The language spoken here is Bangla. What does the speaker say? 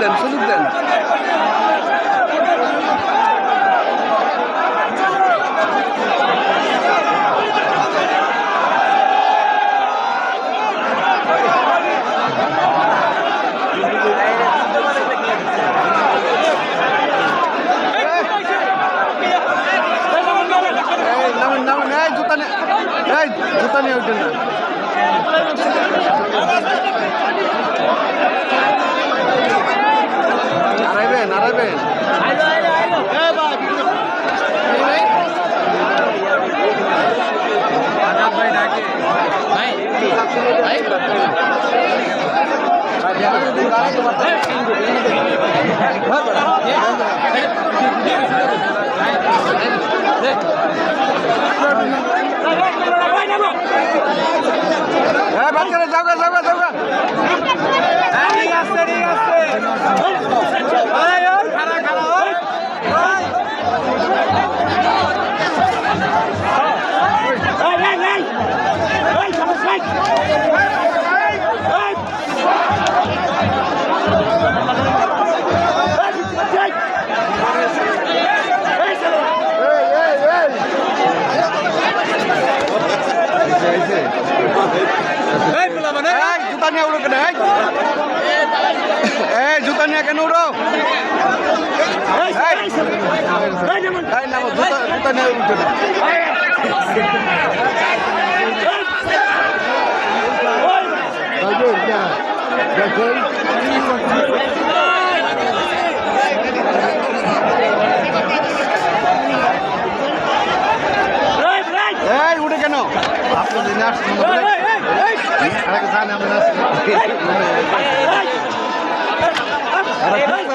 দেন, সুযোগ দেন। জুতা নিয়ে উঠেন না। আড়াইবেন আড়াইবেন বাচ্চারা যাওগা যাওগা যাওগা ঠিক আছে ঠিক আছে খারা খারা জুতা নিয়ে উড়ো কেন? জুতা নিয়ে কেন উড়ো? জুতা নিয়ে উঠে না। উঠে কেন? আপনি